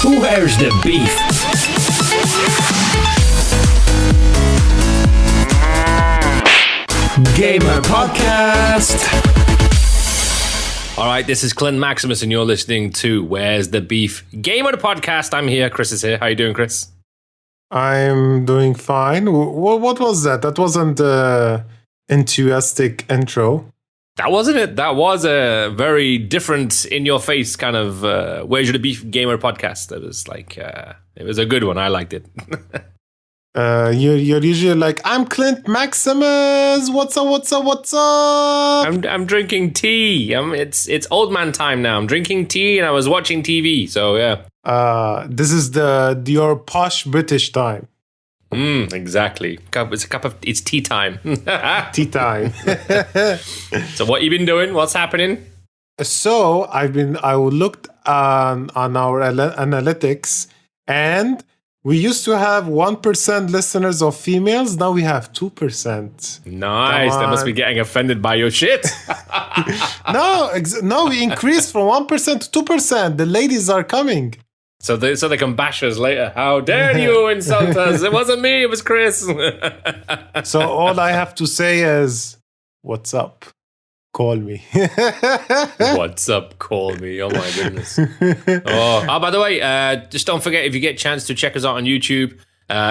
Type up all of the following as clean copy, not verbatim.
Where's the beef? Gamer Podcast. All right, this is Clint Maximus, and you're listening to Where's the Beef? Gamer Podcast. I'm here. Chris is here. How you doing, Chris? I'm doing fine. What was that? That wasn't enthusiastic intro. That wasn't it. That was a very different, in-your-face kind of Where's the Beef Gamer Podcast. It was like, it was a good one. I liked it. You're usually like, I'm Clint Maximus. What's up? I'm drinking tea. It's old man time now. I'm drinking tea and I was watching TV. So yeah. This is your posh British time. Exactly. It's tea time. Tea time. So what you been doing? What's happening? So I looked on our analytics, and we used to have 1% listeners of females. Now we have 2%. Nice. They must be getting offended by your shit. No, we increased from 1% to 2%. The ladies are coming. So they can bash us later. How dare you insult us? It wasn't me, it was Chris. So all I have to say is, what's up? Call me. What's up? Call me. Oh my goodness. Oh, by the way, just don't forget, if you get a chance to check us out on YouTube,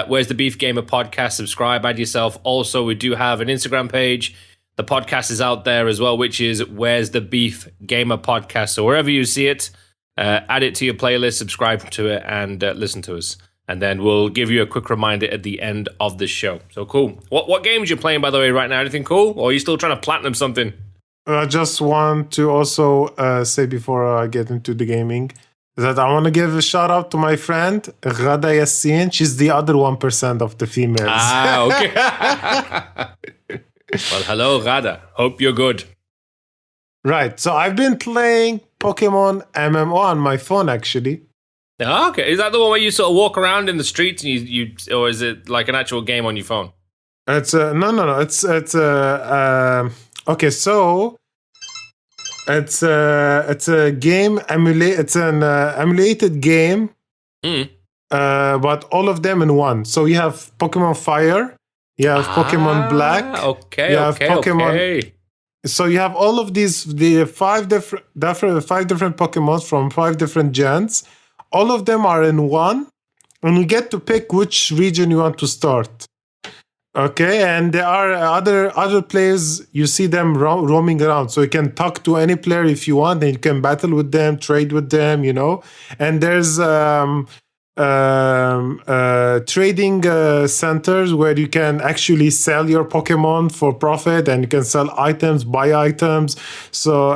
Where's the Beef Gamer Podcast, subscribe, add yourself. Also, we do have an Instagram page. The podcast is out there as well, which is Where's the Beef Gamer Podcast. So wherever you see it, add it to your playlist, subscribe to it, and listen to us. And then we'll give you a quick reminder at the end of the show. So cool. What games you playing, by the way, right now? Anything cool? Or are you still trying to platinum something? I just want to also say before I get into the gaming that I want to give a shout out to my friend Ghada Yassin. She's the other 1% of the females. Okay. Well, hello, Ghada. Hope you're good. Right. So I've been playing Pokemon MMO on my phone, actually. Oh, okay. Is that the one where you sort of walk around in the streets and you or is it like an actual game on your phone? It's no. It's okay. So it's a game It's an emulated game. But all of them in one. So you have Pokemon Fire, you have Pokemon Black. Okay. You have Pokemon. Okay. So you have all of the five different Pokemon from 5 different gens. All of them are in one, and you get to pick which region you want to start. Okay, and there are other players. You see them roaming around, so you can talk to any player if you want, and you can battle with them, trade with them, And there's trading centers where you can actually sell your Pokemon for profit, and you can sell items, buy items. So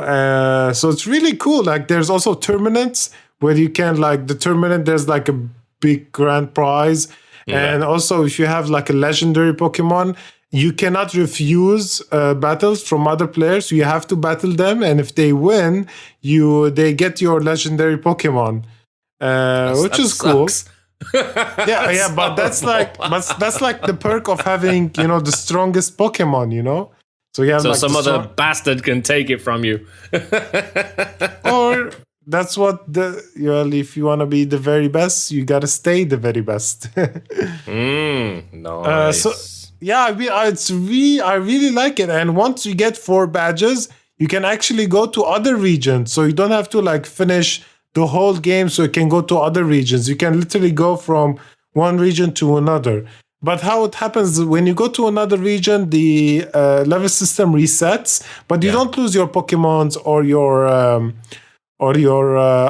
it's really cool. Like there's also tournaments where you can the tournament. There's like a big grand prize, and also if you have like a legendary Pokemon, you cannot refuse battles from other players. You have to battle them, and if they win, they get your legendary Pokemon. Which is cool. Yeah, but that's like the perk of having the strongest Pokemon, So you have some other bastard can take it from you. Or that's what if you want to be the very best, you gotta stay the very best. Nice. I really like it. And once you get 4 badges, you can actually go to other regions. So you don't have to finish the whole game so you can go to other regions. You can literally go from one region to another. But how it happens when you go to another region, the level system resets, but you don't lose your Pokemons or your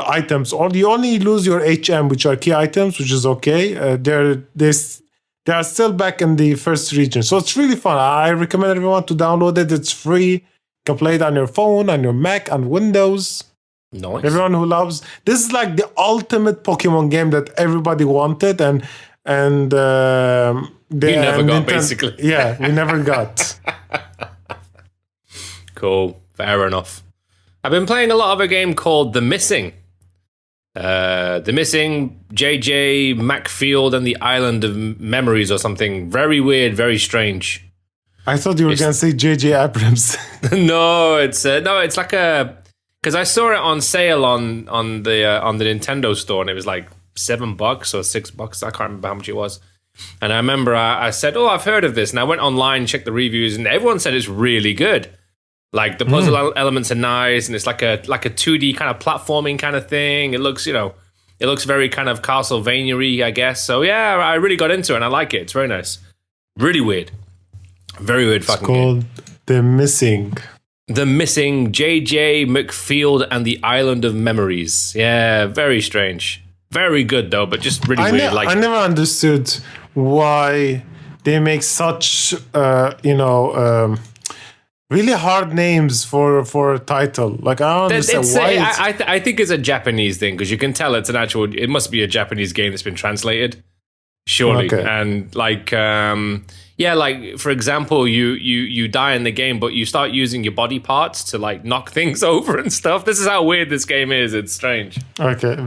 items. Or you only lose your HM, which are key items, which is okay. They are still back in the first region. So it's really fun. I recommend everyone to download it. It's free. You can play it on your phone, on your Mac, on Windows. Nice. Everyone who loves this is like the ultimate Pokemon game that everybody wanted, and we never got, basically. Yeah, we never got. Cool, fair enough. I've been playing a lot of a game called The Missing. The Missing, JJ Macfield and the Island of Memories or something. Very weird, very strange. I thought you were going to say JJ Abrams. No, it's like a... Because I saw it on sale on the Nintendo store, and it was like $7 or $6. I can't remember how much it was. And I remember I said, "Oh, I've heard of this." And I went online, checked the reviews, and everyone said it's really good. Like the puzzle elements are nice, and it's like a 2D kind of platforming kind of thing. It looks, it looks very kind of Castlevania-y, I guess. So yeah, I really got into it, and I like it. It's very nice. Really weird. Very weird fucking game. It's called The Missing. The Missing, J.J. McField and the Island of Memories. Yeah, very strange. Very good, though, but just really weird. I never understood why they make such, really hard names for a title. Like, I don't understand why. I think it's a Japanese thing, because you can tell it's it must be a Japanese game that's been translated. Surely. Okay. And like, like for example, you die in the game, but you start using your body parts to like knock things over and stuff. This is how weird this game is. It's strange. Okay.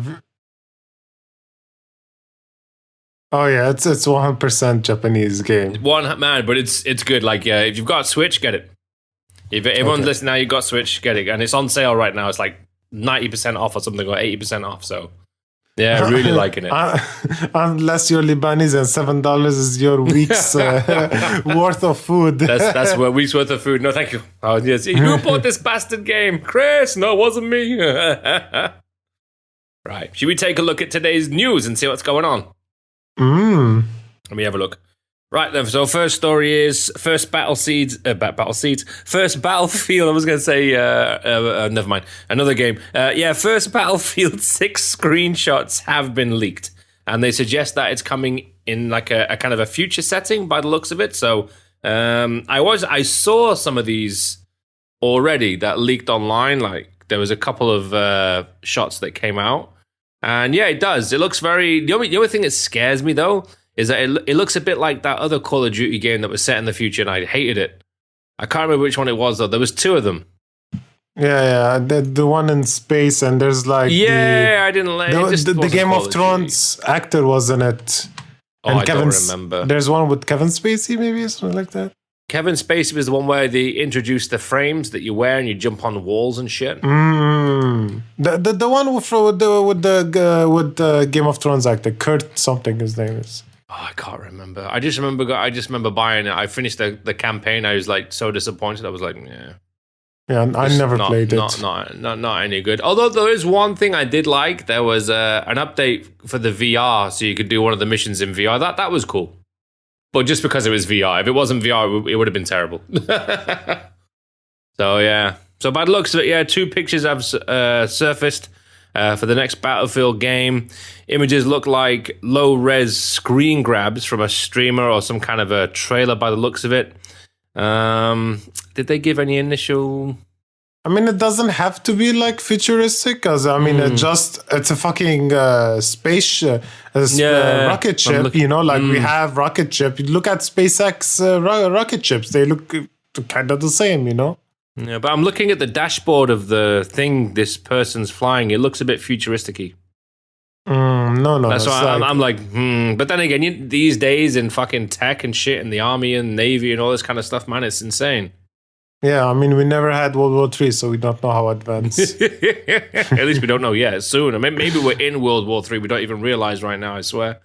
Oh yeah, it's 100% Japanese game. But it's good. Like, if you've got a Switch, get it. If everyone's listening now, you've got Switch, get it. And it's on sale right now. It's like 90% off or something, or 80% off. So yeah, really liking it. Unless you're Lebanese and $7 is your week's worth of food. That's a week's worth of food. No, thank you. Oh, yes. Who bought this bastard game? Chris? No, it wasn't me. Right. Should we take a look at today's news and see what's going on? Let me have a look. Right then, so first story is first battlefield. I was going to say, never mind, another game. First Battlefield 6 screenshots have been leaked, and they suggest that it's coming in like a kind of a future setting by the looks of it. So I saw some of these already that leaked online. Like there was a couple of shots that came out, and yeah, it does. It looks very. The only thing that scares me though is that it looks a bit like that other Call of Duty game that was set in the future, and I hated it. I can't remember which one it was, though. There was two of them. Yeah, the one in space, and there's like... I didn't like it. The Game of Thrones actor was in it. And I don't remember. There's one with Kevin Spacey, maybe, something like that. Kevin Spacey was the one where they introduced the frames that you wear and you jump on walls and shit. The one with the Game of Thrones actor, Kurt something his name is. Oh, I can't remember. I just remember buying it. I finished the campaign. I was like so disappointed. I was like, yeah. Yeah, I never played it. Not any good. Although there is one thing I did like. There was an update for the VR, so you could do one of the missions in VR. That was cool. But just because it was VR. If it wasn't VR, it would have been terrible. So yeah. So by the looks of it, yeah, 2 pictures have surfaced. For the next Battlefield game. Images look like low-res screen grabs from a streamer or some kind of a trailer by the looks of it. Did they give any initial... I mean, it doesn't have to be like futuristic, because I mean, it's a fucking space rocket ship, we have rocket ship. You look at SpaceX rocket ships, they look kind of the same, Yeah, but I'm looking at the dashboard of the thing this person's flying. It looks a bit futuristic-y. No. That's why I'm like, But then again, these days in fucking tech and shit and the army and navy and all this kind of stuff, man, it's insane. Yeah, I mean, we never had World War III, so we don't know how advanced. At least we don't know yet. Soon. I mean, maybe we're in World War III. We don't even realize right now, I swear.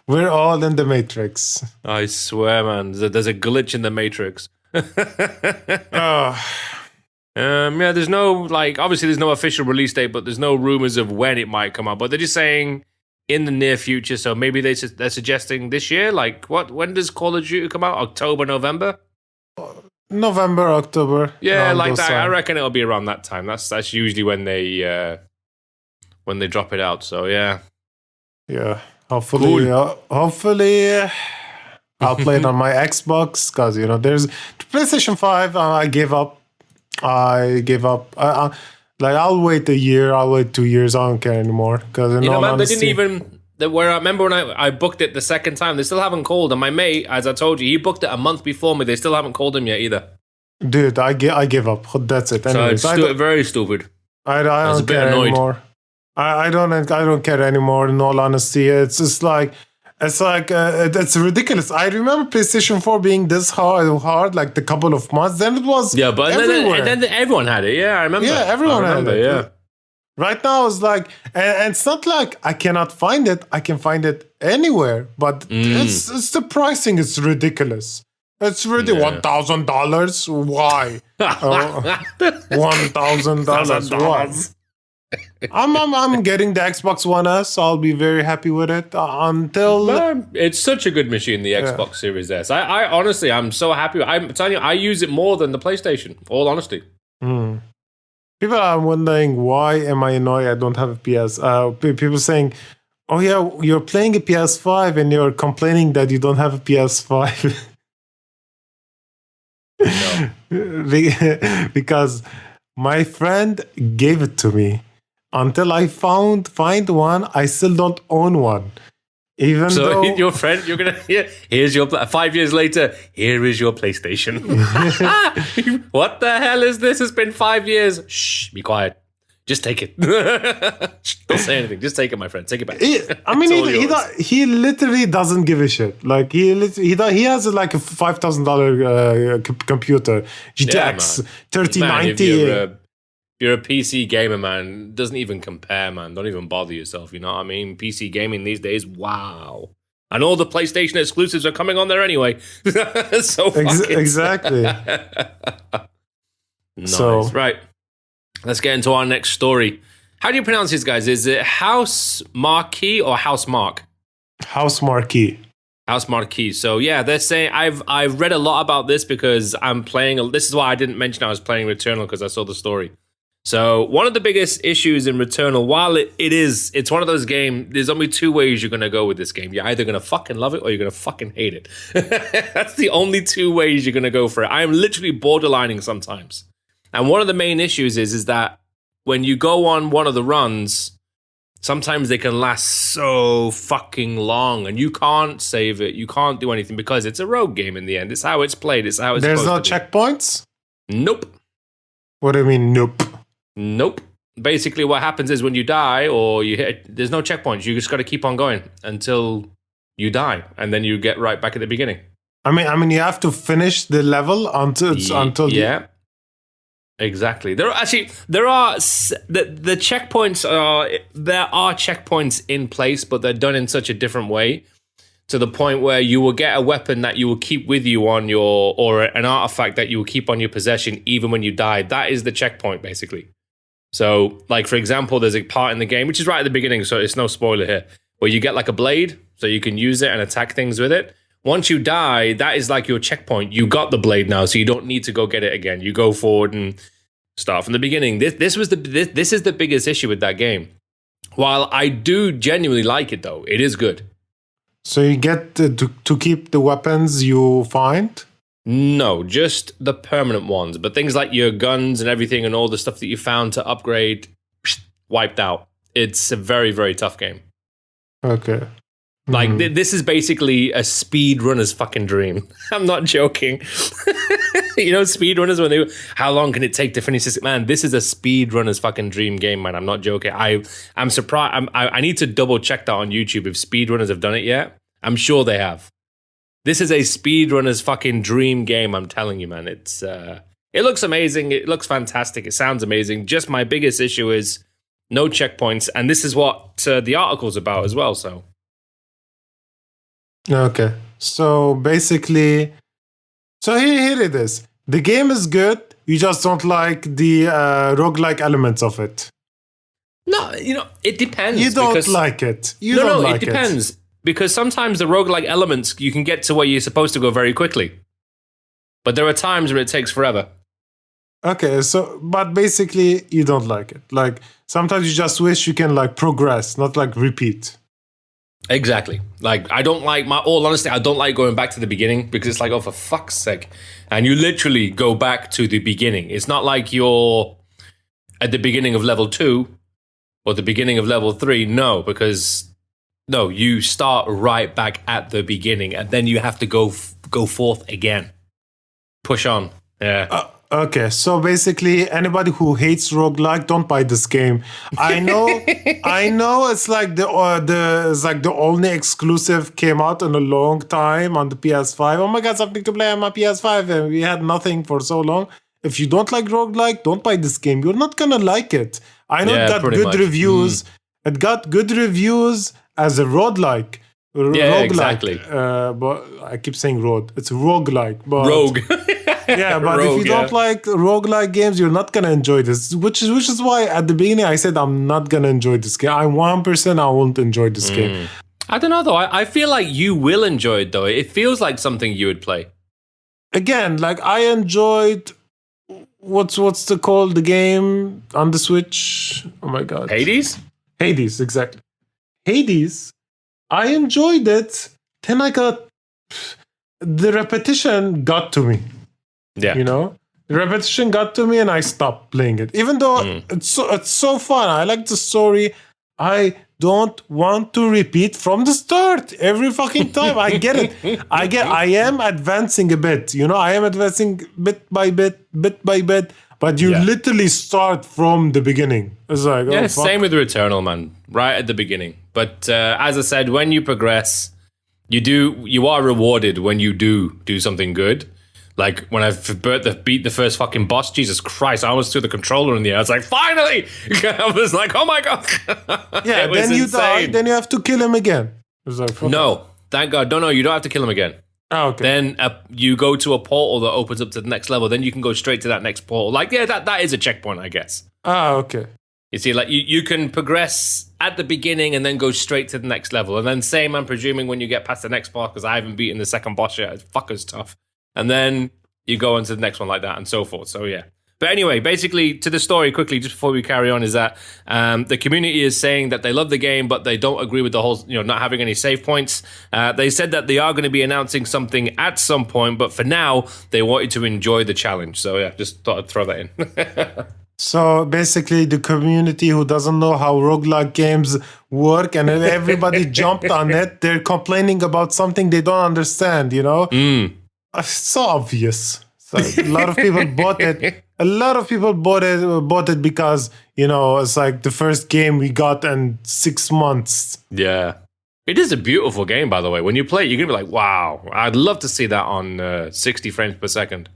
We're all in the Matrix. I swear, man. There's a glitch in the Matrix. There's no obviously there's no official release date, but there's no rumors of when it might come out. But they're just saying in the near future. So maybe they're suggesting this year. Like when does Call of Duty come out? October, November? November, October. Yeah, like that. I reckon it'll be around that time. That's usually when they drop it out. So yeah. Yeah. Hopefully, I'll play it on my Xbox, because there's PlayStation 5. I gave up. I'll wait a year. I'll wait 2 years. I don't care anymore, because man, they didn't even. Where I remember when I booked it the second time, they still haven't called. And my mate, as I told you, he booked it a month before me. They still haven't called him yet either. Dude, I give up. That's it. Anyways, so it's very stupid. I don't care anymore. I don't care anymore. In all honesty, it's just like. It's ridiculous. I remember PlayStation 4 being this hard, like the couple of months. Then it was but everywhere. And then everyone had it. Yeah, I remember. Yeah, everyone had it. Yeah. Right now, it's like, and it's not like I cannot find it. I can find it anywhere, but it's the pricing is ridiculous. It's really $1,000. Why? $1,000. Why? I'm getting the Xbox One S. I'll be very happy with it until. Man, it's such a good machine, the Xbox Series S. I honestly, I'm so happy. I'm telling you, I use it more than the PlayStation. All honesty. People are wondering why am I annoyed I don't have a PS. People saying, "Oh yeah, you're playing a PS5 and you're complaining that you don't have a PS5." No. Because my friend gave it to me. Until I find one, I still don't own one. Even so though your friend, you're gonna here's your 5 years later. Here is your PlayStation. What the hell is this? It's been 5 years. Shh, be quiet. Just take it. Don't say anything. Just take it, my friend. Take it back. He literally doesn't give a shit. Like he has like a $5,000 computer, GTX 3090. You're a PC gamer, man. It doesn't even compare, man. Don't even bother yourself. You know what I mean? PC gaming these days, wow. And all the PlayStation exclusives are coming on there anyway. So exactly. Nice. So, right. Let's get into our next story. How do you pronounce this, guys? Is it House Marquee or House Mark? House Marquee. House Marquee. So yeah, they're saying I've read a lot about this because I'm playing. This is why I didn't mention I was playing Returnal because I saw the story. So one of the biggest issues in Returnal, while it's one of those games, there's only two ways you're going to go with this game. You're either going to fucking love it or you're going to fucking hate it. That's the only two ways you're going to go for it. I am literally borderlining sometimes. And one of the main issues is that when you go on one of the runs, sometimes they can last so fucking long and you can't save it. You can't do anything because it's a rogue game in the end. It's how it's played. It's how it's There's no checkpoints? Nope. What do you mean, nope? Nope. Basically, what happens is when you die or you hit, there's no checkpoints. You just got to keep on going until you die, and then you get right back at the beginning. I mean, you have to finish the level until Exactly. There are the checkpoints there are checkpoints in place, but they're done in such a different way to the point where you will get a weapon that you will keep with you on your, or an artifact that you will keep on your possession even when you die. That is the checkpoint, basically. So, like, for example, there's a part in the game, which is right at the beginning, so it's no spoiler here, where you get like a blade, so you can use it and attack things with it. Once you die, that is like your checkpoint. You got the blade now, so you don't need to go get it again. You go forward and start from the beginning. This is the biggest issue with that game. While I do genuinely like it, though, it is good. So you get to keep the weapons you find? No, just the permanent ones. But things like your guns and everything and all the stuff that you found to upgrade, wiped out. It's a very, very tough game. Okay. Like, this is basically a speedrunner's fucking dream. I'm not joking. You know, speedrunners, how long can it take to finish this? Man, this is a speedrunner's fucking dream game, man. I'm not joking. I'm surprised. I need to double check that on YouTube if speedrunners have done it yet. I'm sure they have. This is a speedrunner's fucking dream game, I'm telling you, man. It looks amazing. It looks fantastic. It sounds amazing. Just my biggest issue is no checkpoints. And this is what the article's about as well, so. Okay. So basically, here it is. The game is good. You just don't like the roguelike elements of it. No, it depends. You don't like it. It depends. Because sometimes the roguelike elements, you can get to where you're supposed to go very quickly. But there are times where it takes forever. Okay, but basically, you don't like it. Like, sometimes you just wish you can, like, progress, not, like, repeat. Exactly. Like, I don't like, all honesty, I don't like going back to the beginning because it's like, oh, for fuck's sake. And you literally go back to the beginning. It's not like you're at the beginning of level 2 or the beginning of level 3. No, because... No, you start right back at the beginning, and then you have to go forth again. Push on. Yeah. Okay, so basically, anybody who hates roguelike, don't buy this game. I know it's like the only exclusive came out in a long time on the PS5. Oh my god, something to play on my PS5, and we had nothing for so long. If you don't like roguelike, don't buy this game. You're not gonna like it. I know Yeah, it got pretty good much. reviews. It got good reviews as a roguelike. Yeah, Roguelike. exactly. But I keep saying road. It's roguelike. But Rogue. yeah, but if you don't like roguelike games, you're not gonna enjoy this. Which is why at the beginning I said I'm not gonna enjoy this game. I'm 1% I won't enjoy this game. I don't know though. I feel like you will enjoy it though. It feels like something you would play. Again, like I enjoyed what's the game on the Switch? Oh my god. Hades? Hades, exactly. Hades, I enjoyed it. Then I got the repetition got to me. Yeah. You know? The repetition got to me and I stopped playing it. Even though it's so fun. I like the story. I don't want to repeat from the start every fucking time. I get it. I am advancing a bit. You know, I am advancing bit by bit. But you literally start from the beginning. It's like, yeah, same with Returnal, man. Right at the beginning. But as I said, when you progress, you are rewarded when you do something good. Like when I beat the first fucking boss, Jesus Christ, I almost threw the controller in the air. I was like, finally! I was like, oh my god. Yeah, then you die, then you have to kill him again. It was like, no, thank God. No, you don't have to kill him again. Oh, okay. Then you go to a portal that opens up to the next level. Then you can go straight to that next portal. Like, yeah, that is a checkpoint, I guess. Okay. You see, like you can progress at the beginning and then go straight to the next level. And then same, I'm presuming, when you get past the next boss, because I haven't beaten the second boss yet. It's fucker's tough. And then you go on to the next one like that and so forth. So, yeah. But anyway, basically, to the story quickly, just before we carry on, is that the community is saying that they love the game, but they don't agree with the whole, not having any save points. They said that they are going to be announcing something at some point, but for now, they wanted to enjoy the challenge. So, yeah, just thought I'd throw that in. So basically, the community who doesn't know how roguelike games work and everybody jumped on it, they're complaining about something they don't understand, It's so obvious. So a lot of people bought it. A lot of people bought it because, it's like the first game we got in 6 months. Yeah. It is a beautiful game, by the way. When you play it, you're going to be like, wow, I'd love to see that on 60 frames per second.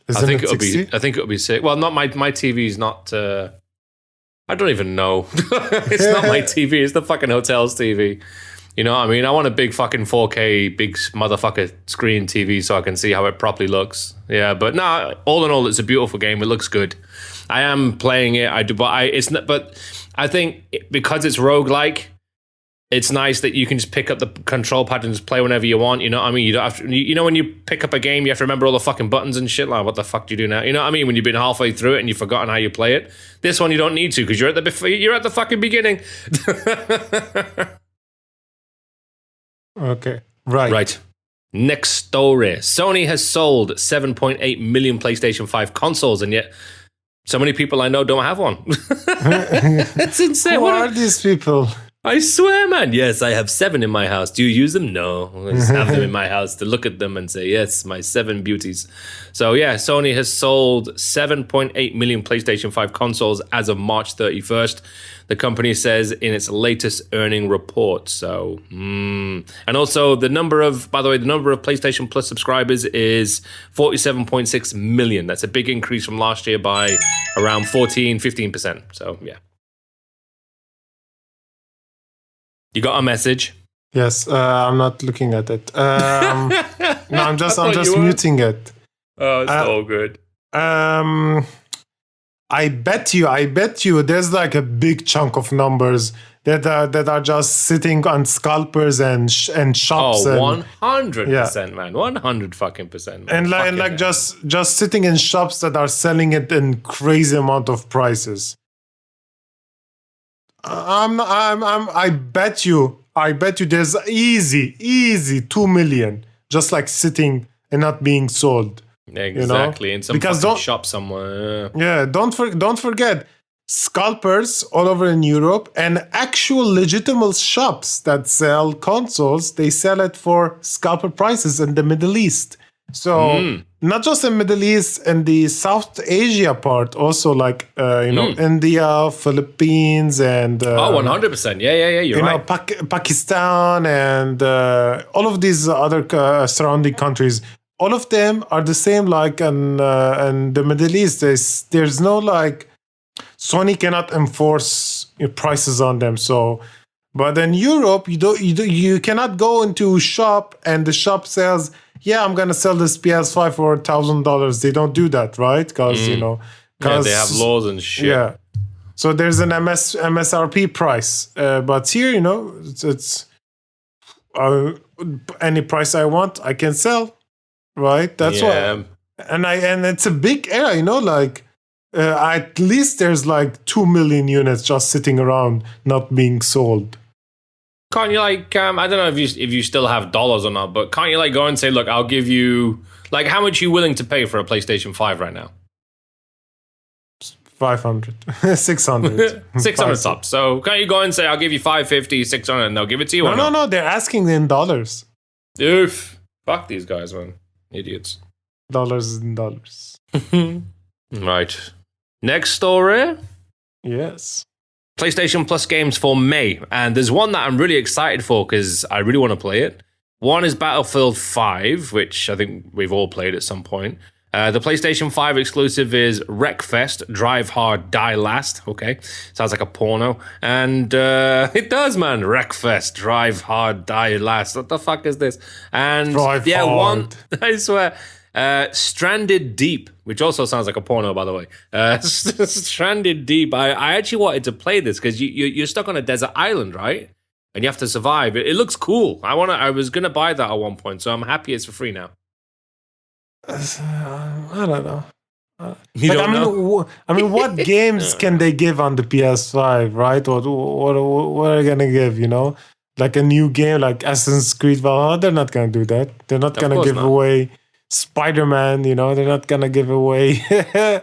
I think it'll be sick. Well, not my TV's not. I don't even know. It's not my TV. It's the fucking hotel's TV. You know what I mean? I want a big fucking 4K, big motherfucker screen TV so I can see how it properly looks. Yeah, but no. All in all, it's a beautiful game. It looks good. I am playing it. I do, but it's not. But I think because it's roguelike, it's nice that you can just pick up the control pad and just play whenever you want. You know what I mean? You don't have to, when you pick up a game, you have to remember all the fucking buttons and shit. Like, what the fuck do you do now? You know what I mean? When you've been halfway through it and you've forgotten how you play it. This one you don't need to because you're at the fucking beginning. Okay. Right. Next story. Sony has sold 7.8 million PlayStation 5 consoles, and yet so many people I know don't have one. It's insane. Who are these people? I swear, man. Yes, I have 7 in my house. Do you use them? No. I just have them in my house to look at them and say, yes, my 7 beauties. So, yeah, Sony has sold 7.8 million PlayStation 5 consoles as of March 31st. The company says in its latest earning report. So, and also the number of PlayStation Plus subscribers is 47.6 million. That's a big increase from last year by around 15%. So, yeah. You got a message? Yes, I'm not looking at it. No, I'm just muting it. Oh, it's all good. I bet you there's like a big chunk of numbers that are just sitting on scalpers and shops. Oh, 100%, man. 100 fucking percent. And like just sitting in shops that are selling it in crazy amount of prices. I bet you there's easy 2 million just like sitting and not being sold. Exactly, in some fucking shop somewhere. Yeah, don't forget scalpers all over in Europe and actual legitimate shops that sell consoles. They sell it for scalper prices in the Middle East. So not just in Middle East and the South Asia part, also like India, Philippines, and 100%. Yeah, you're right. Pakistan and all of these other surrounding countries. All of them are the same, like in the Middle East. There's no like. Sony cannot enforce prices on them. So, but in Europe, you cannot go into a shop and the shop says, "Yeah, I'm gonna sell this PS5 for $1,000." They don't do that, right? Because Yeah, they have laws and shit. Yeah. So there's an MSRP price, but here, it's any price I want, I can sell, right? That's why, and it's a big area, like at least there's like 2 million units just sitting around not being sold. Can't you I don't know if you still have dollars or not, but can't you go and say, look, I'll give you how much are you willing to pay for a PlayStation 5 right now? 500, 600. 600 tops. So can't you go and say, I'll give you 550, 600, and they'll give it to you? No, they're asking in dollars. Oof. Fuck these guys, man. Idiots. Dollars in dollars. Right. Next story. Yes. PlayStation Plus games for May. And there's one that I'm really excited for because I really want to play it. One is Battlefield 5, which I think we've all played at some point. The PlayStation 5 exclusive is Wreckfest, Drive Hard, Die Last. Okay, sounds like a porno. And it does, man. Wreckfest, Drive Hard, Die Last. What the fuck is this? And Drive hard. One, I swear. Stranded Deep, which also sounds like a porno, by the way. Stranded Deep. I actually wanted to play this because you're stuck on a desert island, right? And you have to survive. It looks cool. I was gonna buy that at one point, so I'm happy it's for free now. I don't know. I mean, what games can they give on the PS5, right? What are they gonna give? Like a new game, like Assassin's Creed Valhalla. They're not gonna do that. They're not gonna give away Spider-Man. They're not gonna give away. Yeah,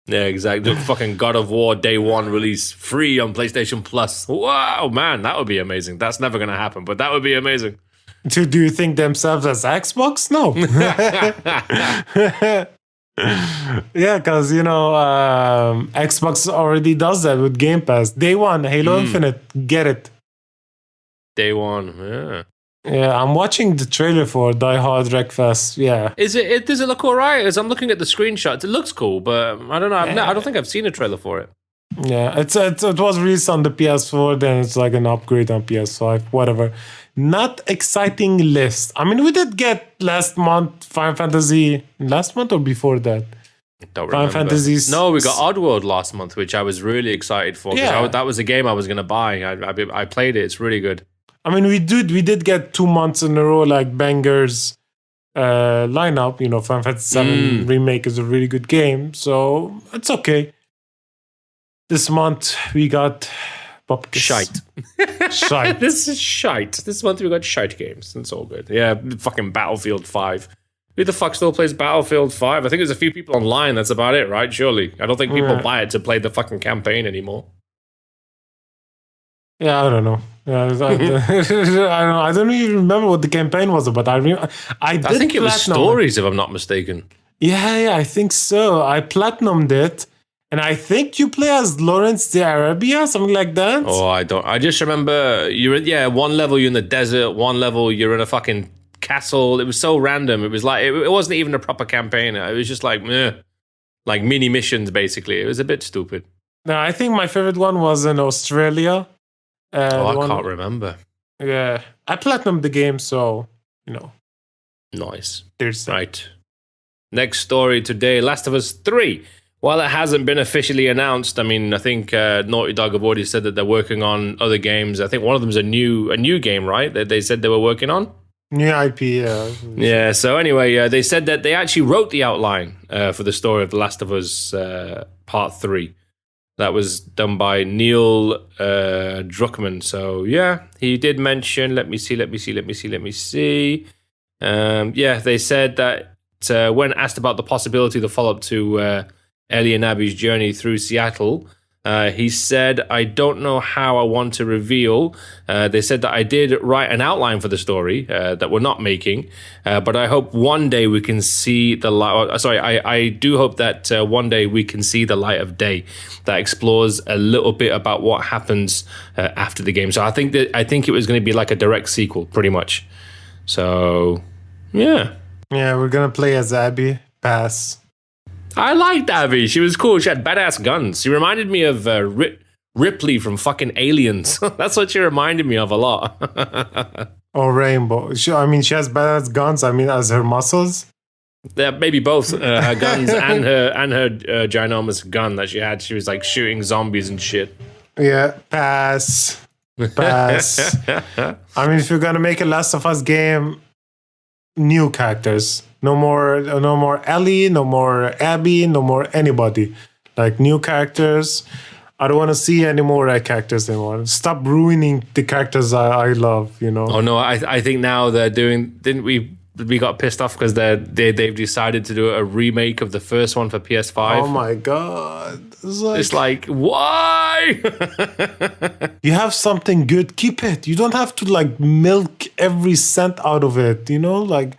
exactly. The fucking God of War Day 1 release free on PlayStation Plus. Wow, man, that would be amazing. That's never gonna happen, but that would be amazing. Do you think themselves as Xbox? No. Yeah, because Xbox already does that with Game Pass. Day one, Halo Infinite, get it. Day one, yeah. Yeah, I'm watching the trailer for Die Hard Wreckfest. Yeah, does it look alright? As I'm looking at the screenshots, it looks cool, but I don't know. I don't think I've seen a trailer for it. Yeah, it was released on the PS4, then it's like an upgrade on PS5, whatever. Not exciting list. I mean, we did get last month Final Fantasy. Last month or before that? Don't remember. Final Fantasy. No, we got Oddworld last month, which I was really excited for. Yeah. That was a game I was going to buy. I played it. It's really good. I mean, we did get 2 months in a row like bangers lineup. Final Fantasy 7 Remake is a really good game, so it's okay. This month we got Shite. Shite. This is shite. This month we got shite games. It's all good. Yeah, fucking Battlefield 5. Who the fuck still plays Battlefield 5? I think there's a few people online. That's about it, right? Surely. I don't think people buy it to play the fucking campaign anymore. Yeah, I don't know. I don't even remember what the campaign was about. I think it was stories, if I'm not mistaken. Yeah, I think so. I platinumed it. And I think you play as Lawrence de Arabia, something like that. Oh, I don't. I just remember one level you're in the desert, one level you're in a fucking castle. It was so random. It was like, it wasn't even a proper campaign. It was just like, like mini missions, basically. It was a bit stupid. No, I think my favorite one was in Australia. I can't remember. Yeah. I platinumed the game, so, Nice. There's that. Right. Next story today, Last of Us 3. While it hasn't been officially announced, I mean, I think Naughty Dog have already said that they're working on other games. I think one of them is a new game, right? That they said they were working on. New IP, yeah. Yeah. So anyway, they said that they actually wrote the outline for the story of The Last of Us Part 3. That was done by Neil Druckmann. So yeah, he did mention. Let me see. Yeah, they said that when asked about the possibility of the follow-up to Ellie and Abby's journey through Seattle, he said, I don't know how I want to reveal. They said that I did write an outline for the story that we're not making, but I hope one day we can see the light. I do hope that one day we can see the light of day that explores a little bit about what happens after the game. So I think it was going to be like a direct sequel, pretty much. So, yeah. Yeah, we're going to play as Abby. Pass. I liked Abby. She was cool. She had badass guns. She reminded me of Ripley from fucking Aliens. That's what she reminded me of a lot. Or Rainbow. She has badass guns. As her muscles. Yeah, maybe both her guns and her ginormous gun that she had. She was like shooting zombies and shit. Yeah, pass. If you're gonna make a Last of Us game, new characters. No more Ellie, no more Abby, no more anybody. Like new characters. I don't want to see any more characters anymore. Stop ruining the characters I love. Oh no, I think now they're doing. Didn't we? We got pissed off because they've decided to do a remake of the first one for PS5. Oh my god! It's like why? You have something good, keep it. You don't have to like milk every cent out of it. Like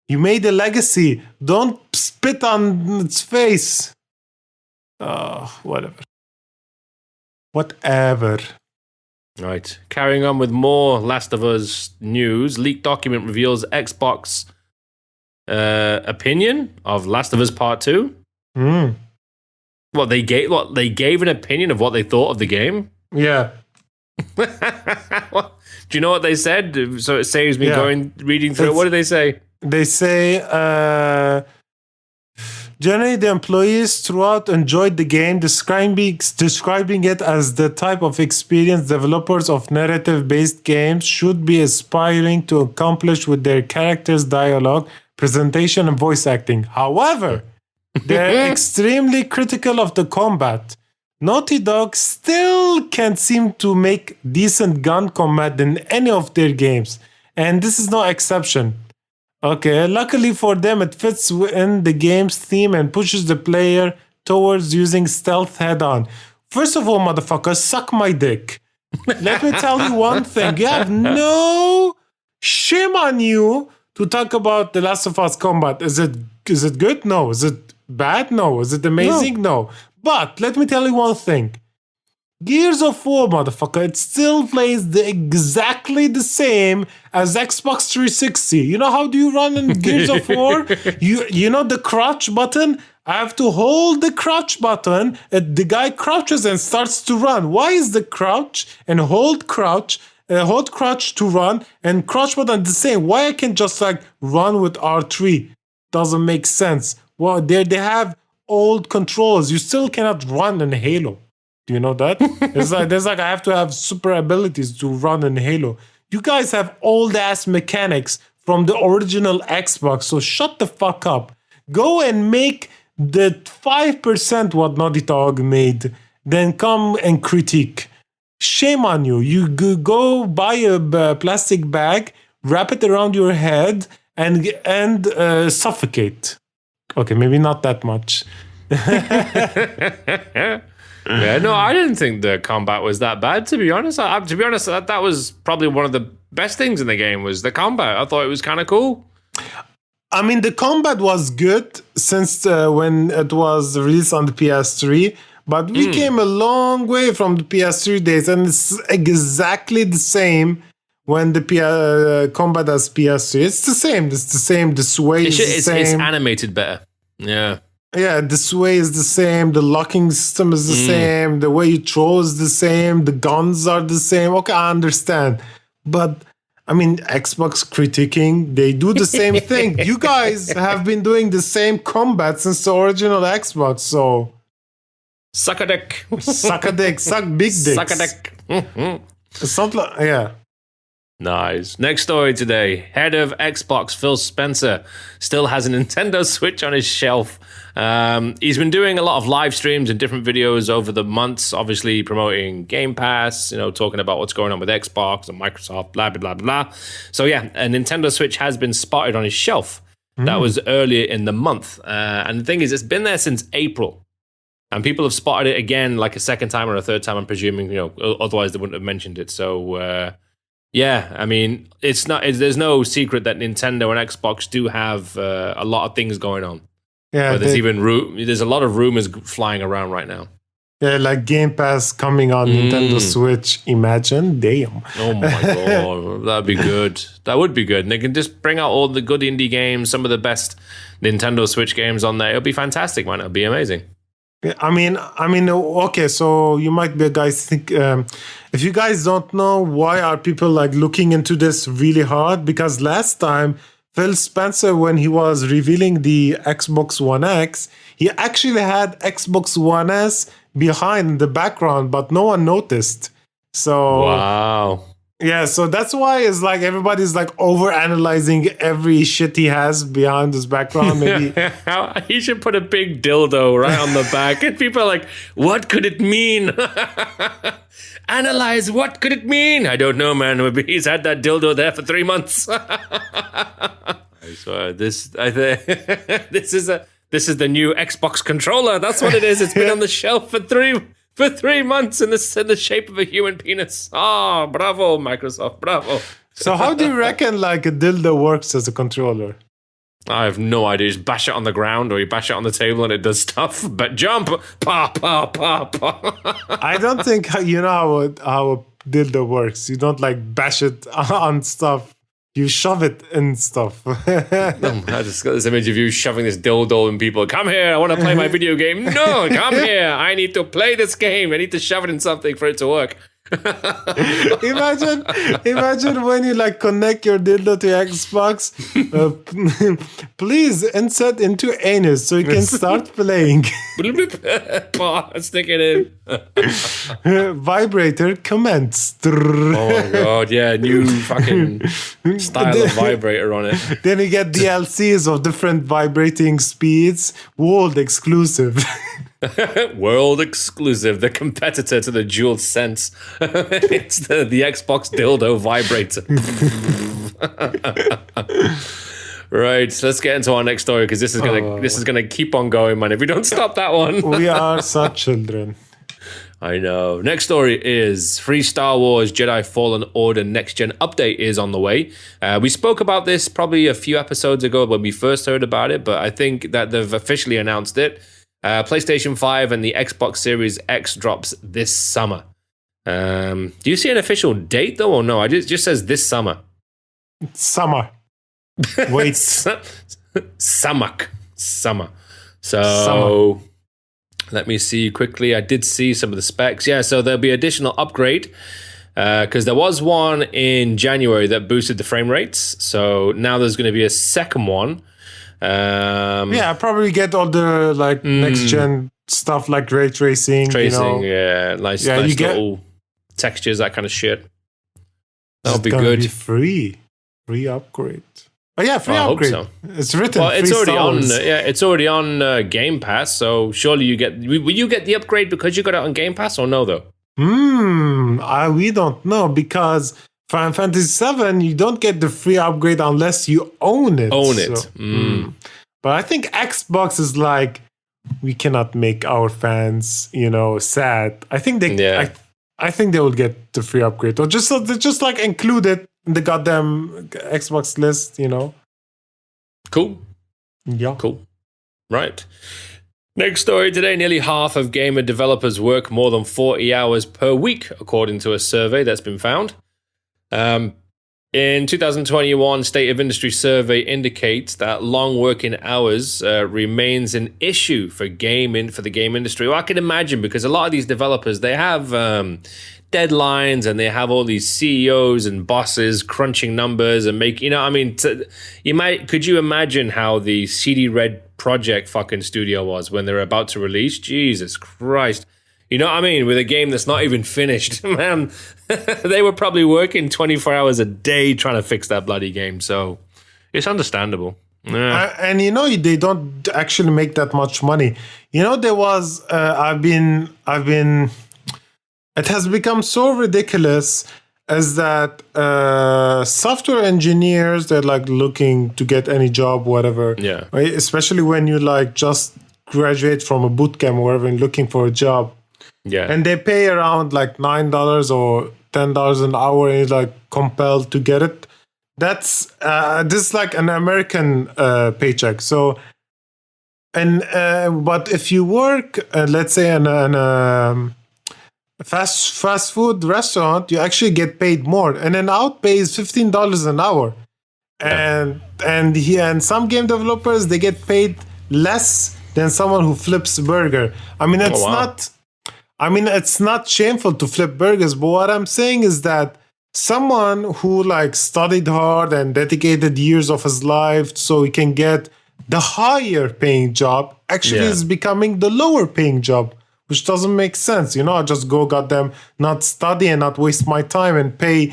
you made a legacy. Don't spit on its face. Whatever. Right. Carrying on with more Last of Us news. Leaked document reveals Xbox opinion of Last of Us Part 2. They gave an opinion of what they thought of the game? Yeah. Do you know what they said? So it saves me reading through it. What did they say? They say generally, the employees throughout enjoyed the game, describing it as the type of experience developers of narrative-based games should be aspiring to accomplish with their characters' dialogue, presentation, and voice acting. However, they're extremely critical of the combat. Naughty Dog still can't seem to make decent gun combat in any of their games, and this is no exception. Okay, luckily for them, it fits in the game's theme and pushes the player towards using stealth head-on. First of all, motherfuckers, suck my dick. Let me tell you one thing. You have no shame on you to talk about The Last of Us combat. Is it good? No. Is it bad? No. Is it amazing? No. But let me tell you one thing. Gears of War, motherfucker, it still plays exactly the same as Xbox 360. You know how do you run in Gears of War? You know the crouch button? I have to hold the crouch button. The guy crouches and starts to run. Why is the crouch and hold crouch to run and crouch button the same? Why I can just like run with R3? Doesn't make sense. Well, they have old controls. You still cannot run in Halo. Do you know that? There's like I have to have super abilities to run in Halo. You guys have old ass mechanics from the original Xbox, so shut the fuck up. Go and make the 5% what Naughty Dog made, then come and critique. Shame on you. You go buy a plastic bag, wrap it around your head, and suffocate. Okay, maybe not that much. Yeah, no, I didn't think the combat was that bad, to be honest. That was probably one of the best things in the game was the combat. I thought it was kind of cool. The combat was good since when it was released on the PS3, but we came a long way from the PS3 days, and it's exactly the same when the combat as PS3. It's the same. The sway is the same. It's animated better. Yeah. Yeah, the sway is the same, the locking system is the same, the way you throw is the same, the guns are the same. Okay, I understand. But, Xbox critiquing, they do the same thing. You guys have been doing the same combat since the original Xbox, so... Suck a dick. Suck a dick. Suck big dicks. Suck a dick. Something yeah. Nice. Next story today. Head of Xbox, Phil Spencer, still has a Nintendo Switch on his shelf. He's been doing a lot of live streams and different videos over the months, obviously promoting Game Pass, talking about what's going on with Xbox and Microsoft, blah, blah, blah, blah. So yeah, a Nintendo Switch has been spotted on his shelf. That was earlier in the month. And the thing is, it's been there since April. And people have spotted it again like a second time or a third time, I'm presuming, otherwise they wouldn't have mentioned it. So, yeah, there's no secret that Nintendo and Xbox do have a lot of things going on. Yeah, there's a lot of rumors flying around right now. Yeah, like Game Pass coming on Nintendo Switch. Imagine, damn. Oh my god, that'd be good. That would be good. And they can just bring out all the good indie games, some of the best Nintendo Switch games on there. It'll be fantastic, man. It'll be amazing. I mean, okay. So you might be guys think if you guys don't know why are people like looking into this really hard, because last time Phil Spencer, when he was revealing the Xbox One X, he actually had Xbox One S behind the background, but no one noticed. So Wow. yeah, so that's why it's like everybody's like over analyzing every shit he has behind his background. Maybe He should put a big dildo right on the back, and people are like, "What could it mean?" Analyze, what could it mean? I don't know, man. Maybe he's had that dildo there for 3 months. I swear, this is the new Xbox controller. That's what it is. It's been on the shelf for 3 months in the shape of a human penis. Oh, bravo, Microsoft, bravo. So how do you reckon like a dildo works as a controller? I have no idea. You just bash it on the ground, or you bash it on the table and it does stuff. But jump, pa pa pa pa. I don't think you know how a dildo works. You don't like bash it on stuff. You shove it in stuff. I just got this image of you shoving this dildo in people. Come here, I want to play my video game. No, come here. I need to play this game. I need to shove it in something for it to work. Imagine when you like connect your dildo to your Xbox. Please insert into anus so you can start playing. Stick it in. Vibrator comments. Oh my god, yeah, new fucking style of vibrator on it. Then you get DLCs of different vibrating speeds, world exclusive. World exclusive, the competitor to the Dual Sense. It's the Xbox dildo vibrator. Right, so let's get into our next story, because this is gonna keep on going, man. If we don't stop that one, we are such children. I know. Next story is free Star Wars Jedi Fallen Order Next Gen update is on the way. We spoke about this probably a few episodes ago when we first heard about it, but I think that they've officially announced it. PlayStation 5 and the Xbox Series X drops this summer. Do you see an official date though, or no? It just says this summer. Summer. Wait. Summer. So let me see quickly. I did see some of the specs. Yeah, so there'll be additional upgrade because there was one in January that boosted the frame rates. So now there's going to be a second one. Yeah, probably get all the like next gen stuff like ray tracing. Yeah, nice little textures, that kind of shit. That'll be good. Be free upgrade. Oh yeah, free upgrade. Hope so. It's written. Well, it's already on. It's already on Game Pass. So surely you get. Will you get the upgrade because you got it on Game Pass, or no though? We don't know, because Final Fantasy VII, you don't get the free upgrade unless you own it. But I think Xbox is like, we cannot make our fans, sad. I think they, I think they will get the free upgrade, or just like include it in the goddamn Xbox list. Cool. Yeah. Cool. Right. Next story today, nearly half of gamer developers work more than 40 hours per week, according to a survey that's been found. In 2021, State of Industry survey indicates that long working hours remains an issue for the game industry. Well, I can imagine, because a lot of these developers, they have deadlines, and they have all these CEOs and bosses crunching numbers and could you imagine how the CD Red Project fucking studio was when they were about to release? Jesus Christ. You know what I mean? With a game that's not even finished, man, they were probably working 24 hours a day trying to fix that bloody game. So it's understandable. Yeah. And they don't actually make that much money. There was it has become so ridiculous as that software engineers, they're like looking to get any job, whatever. Yeah. Right? Especially when you like just graduate from a boot camp or whatever and looking for a job. Yeah. And they pay around like $9 or $10 an hour, and you're like compelled to get it. That's this is like an American paycheck. So And but if you work, let's say in a fast food restaurant, you actually get paid more. And an out pay is $15 an hour. And some game developers, they get paid less than someone who flips a burger. I mean, it's not shameful to flip burgers, but what I'm saying is that someone who like studied hard and dedicated years of his life so he can get the higher paying job actually is becoming the lower paying job, which doesn't make sense. I just go goddamn not study and not waste my time and pay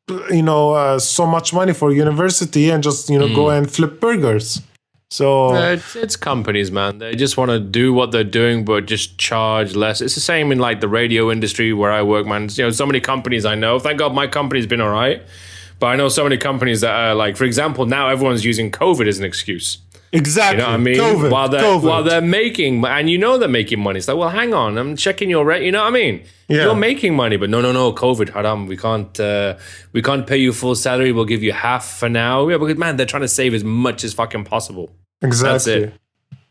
so much money for university and just go and flip burgers. So it's companies, man. They just want to do what they're doing, but just charge less. It's the same in like the radio industry where I work, man. So many companies I know. Thank God my company's been all right, but I know so many companies that are like, for example, now everyone's using COVID as an excuse. Exactly. You know what I mean? COVID, while they're making, and they're making money. It's like, well, hang on, I'm checking your rate. You know what I mean? Yeah. You're making money, but no, COVID, haram. We can't pay you full salary. We'll give you half for now. Yeah, because man, they're trying to save as much as fucking possible. Exactly.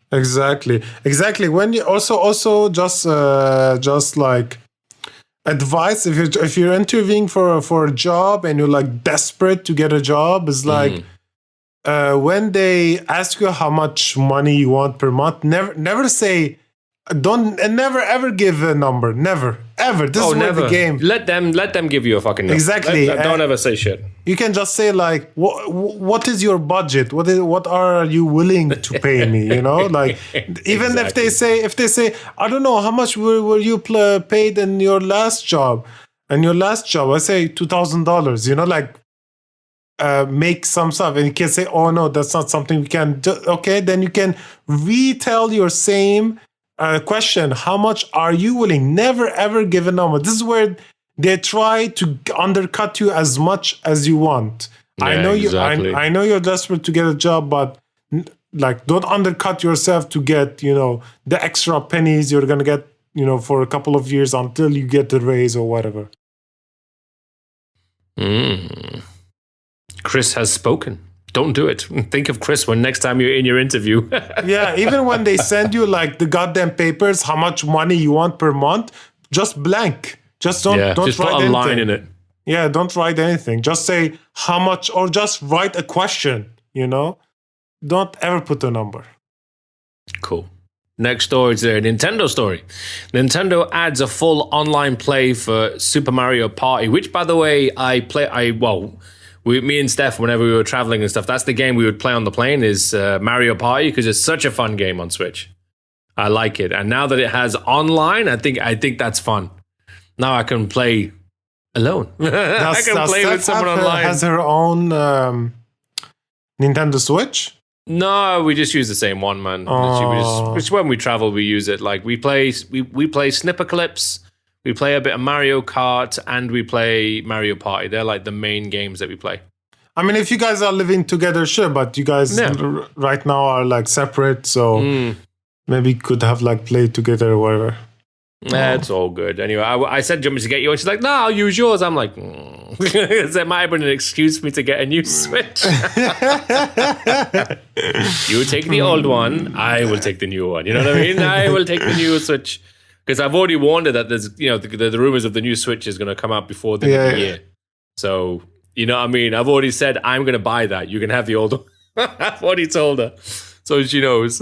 That's it. Exactly. When you also just like advice, if you're interviewing for a job and you're like desperate to get a job, is like. When they ask you how much money you want per month, never say, never ever give a number. Never, ever. This is where the game. Let them give you a fucking number. Exactly. Don't ever say shit. You can just say like, what is your budget? What are you willing to pay me? Like even Exactly. if they say, I don't know, how much were you paid in your last job? And your last job, I say $2,000. Like. Make some stuff, and you can say, oh no, that's not something we can do. Okay, then you can retell your same question. How much are you willing? Never ever give a number. This is where they try to undercut you as much as you want. Yeah, I know exactly. I know you're desperate to get a job, but like don't undercut yourself to get the extra pennies you're gonna get for a couple of years until you get the raise or whatever. Chris has spoken. Don't do it. Think of Chris when next time you're in your interview. Yeah, even when they send you like the goddamn papers, how much money you want per month, just blank. Just don't just write put a anything. line in it. Yeah, don't write anything. Just say how much, or just write a question. Don't ever put a number. Cool. Next story is a Nintendo story. Nintendo adds a full online play for Super Mario Party, which, by the way, me and Steph, whenever we were traveling and stuff, that's the game we would play on the plane is Mario Party, because it's such a fun game on Switch. I like it. And now that it has online, I think that's fun. Now I can play alone. I can play with someone online. Has her own Nintendo Switch? No, we just use the same one, man. Which when we travel, we use it. Like we play Snipper Clips. We play a bit of Mario Kart, and we play Mario Party. They're like the main games that we play. I mean, if you guys are living together, sure, but you guys right now are like separate, so maybe could have like played together or whatever. It's all good. Anyway, I said, do you want me to get you? And she's like, no, I'll use yours. I'm like, That might have been an excuse for me to get a new Switch. You take the old one, I will take the new one. You know what I mean? I will take the new Switch. Because I've already warned her that there's, the rumors of the new Switch is going to come out before the end of the year. So, you know what I mean? I've already said, I'm going to buy that. You can have the old one. I've already told her. So she knows.